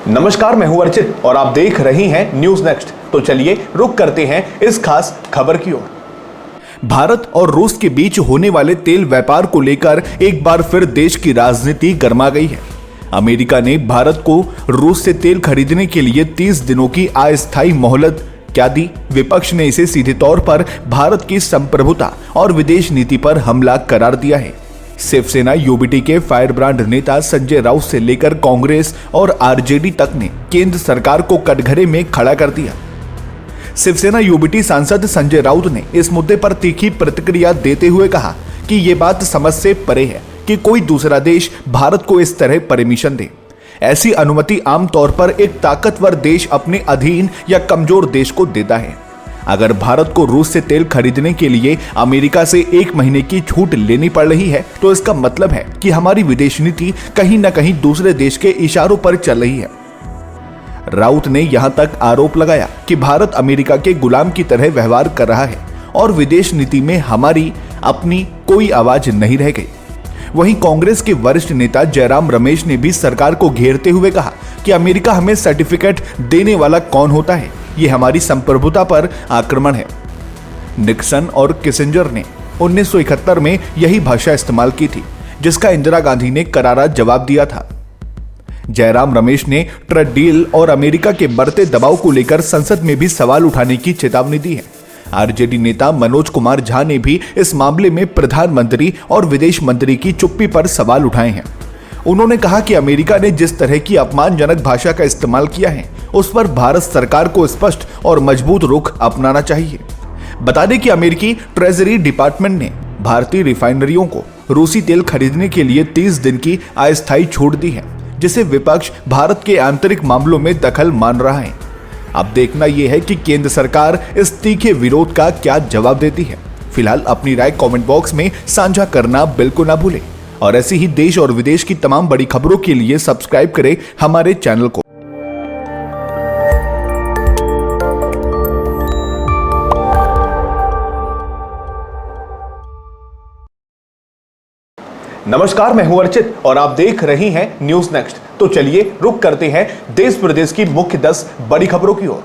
नमस्कार, मैं हूं अर्चित और आप देख रहे हैं न्यूज नेक्स्ट। तो चलिए रुक करते हैं इस खास खबर की ओर। भारत और रूस के बीच होने वाले तेल व्यापार को लेकर एक बार फिर देश की राजनीति गर्मा गई है। अमेरिका ने भारत को रूस से तेल खरीदने के लिए 30 दिनों की अस्थायी मोहलत क्या दी। विपक्ष ने इसे सीधे तौर पर भारत की संप्रभुता और विदेश नीति पर हमला करार दिया है। शिवसेना यूबीटी के फायरब्रांड नेता संजय राउत से लेकर कांग्रेस और आरजेडी तक ने केंद्र सरकार को कटघरे में खड़ा कर दिया। शिवसेना यूबीटी सांसद संजय राउत ने इस मुद्दे पर तीखी प्रतिक्रिया देते हुए कहा कि ये बात समझ से परे है कि कोई दूसरा देश भारत को इस तरह परमिशन दे। ऐसी अनुमति आमतौर पर एक ताकतवर देश अपने अधीन या कमजोर देश को देता है। अगर भारत को रूस से तेल खरीदने के लिए अमेरिका से 1 महीने की छूट लेनी पड़ रही है तो इसका मतलब है कि हमारी विदेश नीति कहीं न कहीं दूसरे देश के इशारों पर चल रही है। राउत ने यहां तक आरोप लगाया कि भारत अमेरिका के गुलाम की तरह व्यवहार कर रहा है और विदेश नीति में हमारी अपनी कोई आवाज नहीं रह गई। वहीं कांग्रेस के वरिष्ठ नेता जयराम रमेश ने भी सरकार को घेरते हुए कहा कि अमेरिका हमें सर्टिफिकेट देने वाला कौन होता है, ये हमारी संप्रभुता पर आक्रमण है। निक्सन और किसिंजर ने 1971 में यही भाषा इस्तेमाल की थी, जिसका इंदिरा गांधी ने करारा जवाब दिया था। जयराम रमेश ने ट्रेड डील और अमेरिका के बढ़ते दबाव को लेकर संसद में भी सवाल उठाने की चेतावनी दी है। आरजेडी नेता मनोज कुमार झा ने भी इस मामले में प्रधानमंत्री और विदेश मंत्री की चुप्पी पर सवाल उठाए हैं। उन्होंने कहा कि अमेरिका ने जिस तरह की अपमानजनक भाषा का इस्तेमाल किया है उस पर भारत सरकार को स्पष्ट और मजबूत रुख अपनाना चाहिए। बता दें कि अमेरिकी ट्रेजरी डिपार्टमेंट ने भारतीय रिफाइनरियों को रूसी तेल खरीदने के लिए 30 दिन की अस्थायी छूट दी है, जिसे विपक्ष भारत के आंतरिक मामलों में दखल मान रहा है। अब देखना यह है कि केंद्र सरकार इस तीखे विरोध का क्या जवाब देती है। फिलहाल अपनी राय कमेंट बॉक्स में साझा करना बिल्कुल ना भूलें और ऐसी ही देश और विदेश की तमाम बड़ी खबरों के लिए सब्सक्राइब करें हमारे चैनल को। नमस्कार, मैं हूं अर्चित और आप देख रहे हैं न्यूज नेक्स्ट। तो चलिए रुक करते हैं देश प्रदेश की मुख्य 10 बड़ी खबरों की ओर।